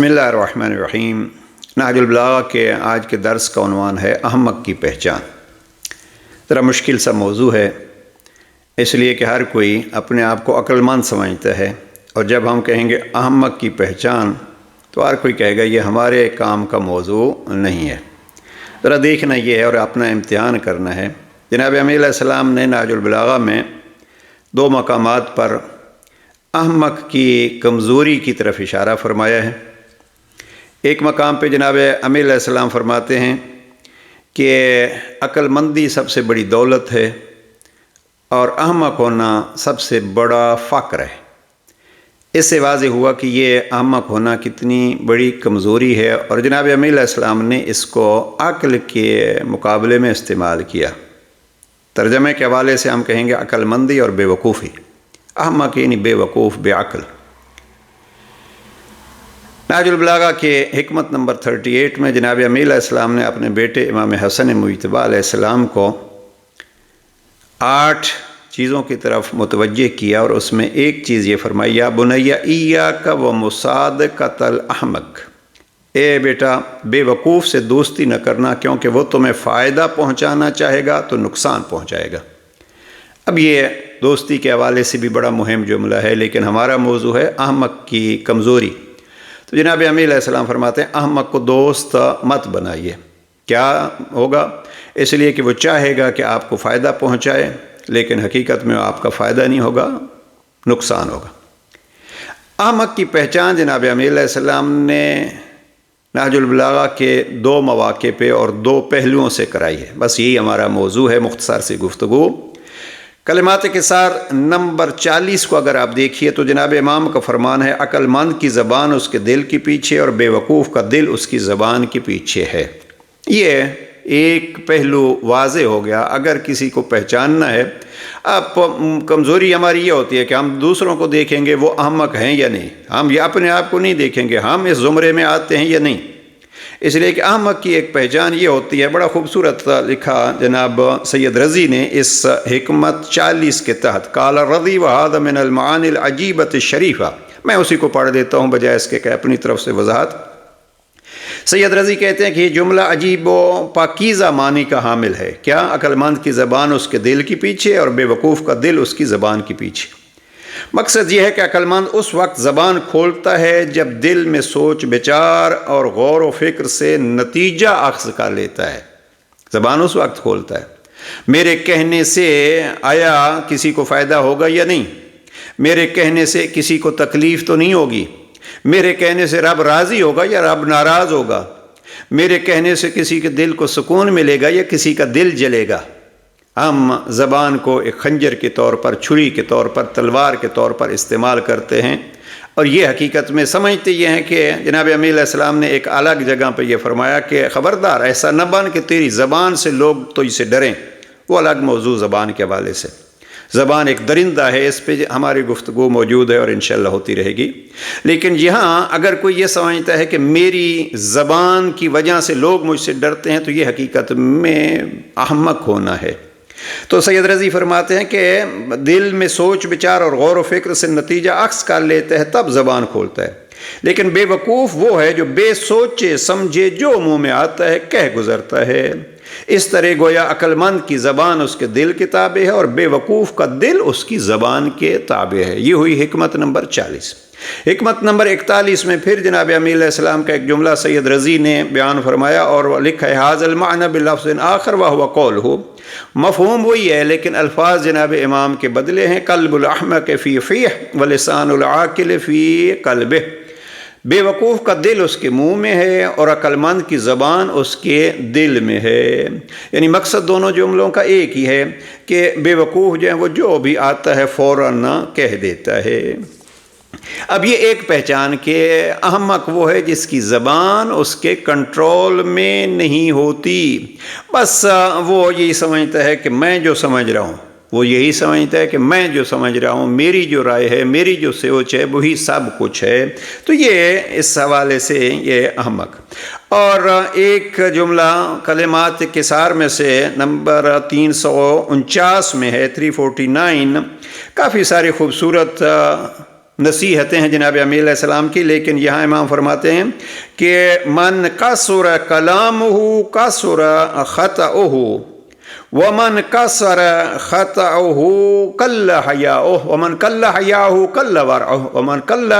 बिस्मिल्लाहिर्रहमानिर्रहीम। नहजुल बलागा के आज के दर्स का उन्वान है अहमक की पहचान। ज़रा मुश्किल सा मौजू है, इसलिए कि हर कोई अपने आप को अक्लमंद समझता है, और जब हम कहेंगे अहमक की पहचान तो हर कोई कहेगा ये हमारे काम का मौजू नहीं है। ज़रा देखना ये है और अपना इम्तिहान करना है। जनाब अमीर अलैहिस्सलाम ने नहजुल बलागा में दो मकामात पर अहमक की कमज़ोरी की तरफ इशारा फरमाया है। एक मकाम पे जनाब अमीर अलैहिस्सलाम फरमाते हैं कि अक्लमंदी सबसे बड़ी दौलत है और अहमक होना सबसे बड़ा फ़क्र है। इससे वाज़ेह हुआ कि ये अहमक होना कितनी बड़ी कमज़ोरी है, और जनाब अमीर अलैहिस्सलाम ने इसको अक्ल के मुकाबले में इस्तेमाल किया। तर्जमे के हवाले से हम कहेंगे अक्लमंदी और बेवकूफ़ी। अहमक यानी बेवकूफ़, बेअक्ल। नहजुल बलागा के हिकमत नंबर 38 में जनाब अमीर अलैहिस्सलाम ने अपने बेटे इमाम हसन मुज्तबा अलैहिस्सलाम को 8 चीज़ों की तरफ मुतवज्जे किया, और उसमें एक चीज़ ये फरमाई, या बुनैया इय्याका व मुसादक़तल अहमक, ए बेटा बेवकूफ़ से दोस्ती न करना, क्योंकि वो तुम्हें फ़ायदा पहुँचाना चाहेगा तो नुकसान पहुँचाएगा। अब ये दोस्ती के हवाले से भी बड़ा मुहिम जुमला है, लेकिन हमारा मौजू है अहमक की कमज़ोरी। तो जनाब अमीर अलैहिस्सलाम फरमाते हैं अहमक को दोस्त मत बनाइए। क्या होगा? इसलिए कि वो चाहेगा कि आपको फ़ायदा पहुँचाए, लेकिन हकीकत में आपका फ़ायदा नहीं होगा, नुकसान होगा। अहमक की पहचान जनाब अमीर अलैहिस्सलाम ने नहजुल बलागा के 2 मौक़े पे और 2 पहलुओं से कराई है। बस यही हमारा मौजू है, मुख्तसर सी गुफ्तगू। कलिमात के सार नंबर 40 को अगर आप देखिए तो जनाब इमाम का फरमान है, अक्लमंद की ज़बान उसके दिल के पीछे और बेवकूफ़ का दिल उसकी ज़बान के पीछे है। ये एक पहलू वाज़े हो गया। अगर किसी को पहचानना है, अब कमज़ोरी हमारी ये होती है कि हम दूसरों को देखेंगे वो अहमक हैं या नहीं, हम ये अपने आप को नहीं देखेंगे हम इस ज़ुमरे में आते हैं या नहीं। इसलिए कि अहमक की एक पहचान ये होती है, बड़ा खूबसूरत लिखा जनाब सैयद रज़ी ने इस हिकमत 40 के तहत, काला रज़ी व हाज़ा मिनल मानिल अजीबत शरीफ़ा। मैं उसी को पढ़ देता हूँ बजाय इसके कि अपनी तरफ से वजाहत। सैयद रज़ी कहते हैं कि ये जुमला अजीब व पाकीज़ा मानी का हामिल है। क्या? अक्लमंद की ज़बान उसके दिल के पीछे और बेवकूफ़ का दिल उसकी ज़बान के पीछे। मकसद ये है कि अक्लमंद उस वक्त ज़बान खोलता है जब दिल में सोच विचार और गौर व फिक्र से नतीजा अख्ज़ कर लेता है। ज़बान उस वक्त खोलता है, मेरे कहने से आया किसी को फ़ायदा होगा या नहीं, मेरे कहने से किसी को तकलीफ़ तो नहीं होगी, मेरे कहने से रब राज़ी होगा या रब नाराज़ होगा, मेरे कहने से किसी के दिल को सुकून मिलेगा या किसी का दिल जलेगा। हम ज़बान को एक खंजर के तौर पर, छुरी के तौर पर, तलवार के तौर पर इस्तेमाल करते हैं, और ये हकीकत में समझते ये हैं कि जनाब अमीर अलैहिस्सलाम ने एक अलग जगह पर यह फरमाया कि ख़बरदार ऐसा न बन कि तेरी ज़बान से लोग तो इसे डरें। वो अलग मौजू ज़बान के हवाले से। ज़बान एक दरिंदा है, इस पर हमारी गुफ्तगू मौजूद है और इंशाअल्लाह होती रहेगी। लेकिन यहाँ अगर कोई ये समझता है कि मेरी ज़बान की वजह से लोग मुझसे डरते हैं, तो ये हकीकत में अहमक होना है। तो सैयद रज़ी फरमाते हैं कि दिल में सोच विचार और गौर व फिक्र से नतीजा अक्स कर लेता है, तब ज़बान खोलता है। लेकिन बेवकूफ़ वो है जो बेसोचे समझे जो मुँह में आता है कह गुज़रता है। इस तरह गोया अक्लमंद की ज़बान उसके दिल के ताबे है और बेवकूफ़ का दिल उसकी ज़बान के ताबे है। ये हुई हिकमत नंबर 40। हिकमत नंबर 41 में फिर जनाब अमीर अलैहिस्सलाम का एक जुमला सैयद रज़ी ने बयान फरमाया और लिखा है, हाज़ल माना बिलफ्ज़िन आखिर व हुवा क़ौलुहु। मफ़हूम वही है, लेकिन अल्फाज जनाब इमाम के बदले हैं। क़ल्बुल अहमक़ फ़ी फ़ीह व लिसानुल आक़िल फ़ी क़ल्बिह। बेवकूफ़ का दिल उसके मुँह में है और अक्लमंद की ज़बान उसके दिल में है। यानी मकसद दोनों जुमलों का एक ही है कि बेवकूफ़ जो है वो जो भी आता है फ़ौरन कह देता है। अब ये एक पहचान के अहमक वो है जिसकी ज़बान उसके कंट्रोल में नहीं होती। बस वो यही समझता है कि मैं जो समझ रहा हूँ, वो यही समझता है कि मैं जो समझ रहा हूँ, मेरी जो राय है, मेरी जो सोच है, वही सब कुछ है। तो ये इस हवाले से ये अहमक। और एक जुमला कलिमात के सार में से नंबर 349 में है, 349। काफ़ी सारी खूबसूरत نصیحتیں ہیں جناب امیہ علیہ السلام کی، لیکن یہاں امام فرماتے ہیں کہ من کثر کلامہ کثر خطأہ ومن کثر خطأہ قل حیاؤہ ومن قل حیاؤہ قل ورعہ ومن قل،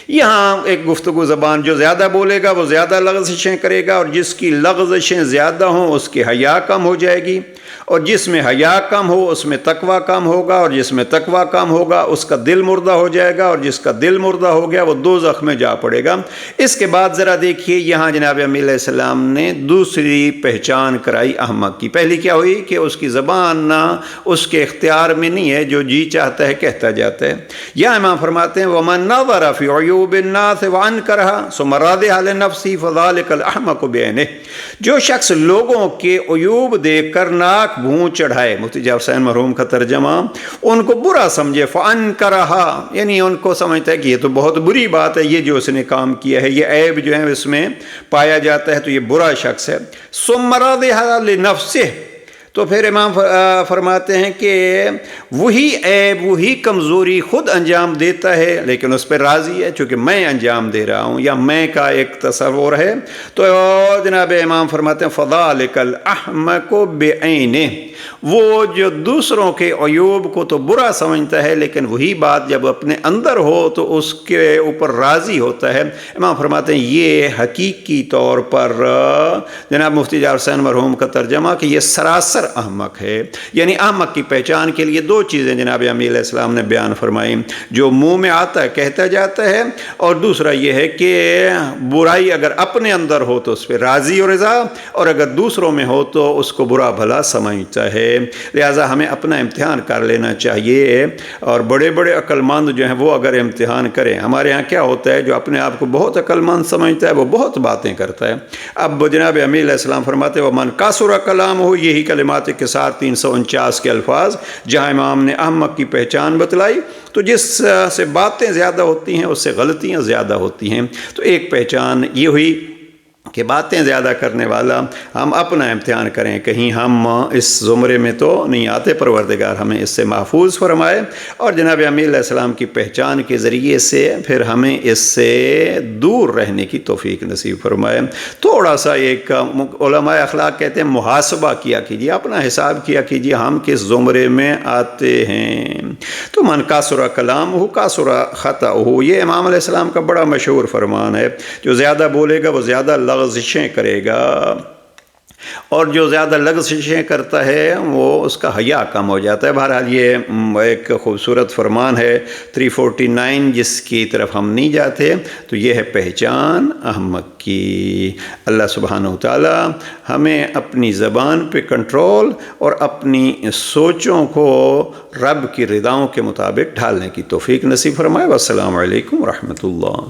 یہاں ایک گفتگو زبان جو زیادہ بولے گا وہ زیادہ لغزشیں کرے گا، اور جس کی لغزشیں زیادہ ہوں اس کی حیا کم ہو جائے گی، اور جس میں حیا کم ہو اس میں تقوی کم ہوگا، اور جس میں تقوی کم ہوگا اس کا دل مردہ ہو جائے گا، اور جس کا دل مردہ ہو گیا وہ دوزخ میں جا پڑے گا۔ اس کے بعد ذرا دیکھیے یہاں جناب امیہ علیہ السلام نے دوسری پہچان کرائی احمق کی۔ پہلی کیا ہوئی کہ اس کی زبان نہ اس کے اختیار میں نہیں ہے، جو جی چاہتا ہے کہتا جاتا ہے۔ یا امام فرماتے ہیں وَمَن نَظَرَ فِي عُيُوبِ النَّاسِ وَأَنْكَرَهَا ثُمَّ رَاضِيَ لِنَفْسِهِ فَذَلِكَ الْأَحْمَقُ بِعَيْنِهِ، جو شخص لوگوں کے عیوب دیکھ کر ناک بھون چڑھائے، مفتی جعفر حسین مرحوم کا ترجمہ، ان کو برا سمجھے، فَأَنْكَرَهَا یعنی ان کو سمجھتا ہے کہ یہ تو بہت بری بات ہے، یہ جو اس نے کام کیا ہے، یہ عیب جو ہے اس میں پایا جاتا ہے، تو یہ برا شخص ہے۔ ثُمَّ رَاضِيَ لِنَفْسِهِ، تو پھر امام فرماتے ہیں کہ وہی عیب وہی کمزوری خود انجام دیتا ہے لیکن اس پہ راضی ہے، چونکہ میں انجام دے رہا ہوں یا میں کا ایک تصور ہے۔ تو جناب امام فرماتے ہیں فَذَلِكَ الْأَحْمَقُ بِعَيْنِهِ، وہ جو دوسروں کے عیوب کو تو برا سمجھتا ہے لیکن وہی بات جب اپنے اندر ہو تو اس کے اوپر راضی ہوتا ہے۔ امام فرماتے ہیں یہ حقیقی طور پر جناب مفتی جعفر حسین مرحوم کا ترجمہ کہ یہ سراسر احمق ہے۔ یعنی احمق کی پہچان کے لیے دو چیزیں جناب امیہ علیہ السلام نے بیان فرمائی، جو منہ میں آتا ہے کہتا جاتا ہے، اور دوسرا یہ ہے کہ برائی اگر اپنے اندر ہو تو اس پہ راضی اور رضا، اور اگر دوسروں میں ہو تو اس کو برا بھلا سمجھتا ہے۔ لہٰذا ہمیں اپنا امتحان کر لینا چاہیے، اور بڑے بڑے عقل مند جو ہیں وہ اگر امتحان کریں، ہمارے ہاں کیا ہوتا ہے جو اپنے آپ کو بہت عقل مند سمجھتا ہے وہ بہت باتیں کرتا ہے۔ اب جناب امیہ علیہ السلام فرماتے ہیں وَمَن كَثُرَ كَلَامُهُ، یہی کلمات کے ساتھ 349 کے الفاظ جہاں امام نے احمق کی پہچان بتلائی، تو جس سے باتیں زیادہ ہوتی ہیں اس سے غلطیاں زیادہ ہوتی ہیں۔ تو ایک پہچان یہ ہوئی کہ باتیں زیادہ کرنے والا، ہم اپنا امتحان کریں کہیں ہم اس زمرے میں تو نہیں آتے، پروردگار ہمیں اس سے محفوظ فرمائے، اور جناب امیہ علیہ السلام کی پہچان کے ذریعے سے پھر ہمیں اس سے دور رہنے کی توفیق نصیب فرمائے۔ تھوڑا سا ایک علماء اخلاق کہتے ہیں محاسبہ کیا کیجیے، اپنا حساب کیا کیجیے ہم کس زمرے میں آتے ہیں۔ تو من کثر کلامہ کثر خطأہ، یہ امام علیہ السلام کا بڑا مشہور فرمان ہے، جو زیادہ بولے گا وہ زیادہ لغزشیں کرے گا، اور جو زیادہ لغزشیں کرتا ہے وہ اس کا حیا کم ہو جاتا ہے۔ بہرحال یہ ایک خوبصورت فرمان ہے 349 جس کی طرف ہم نہیں جاتے، تو یہ ہے پہچان احمق کی۔ اللہ سبحانہ وتعالی ہمیں اپنی زبان پہ کنٹرول اور اپنی سوچوں کو رب کی رضاؤں کے مطابق ڈھالنے کی توفیق نصیب فرمائے۔ والسلام علیکم ورحمۃ اللہ۔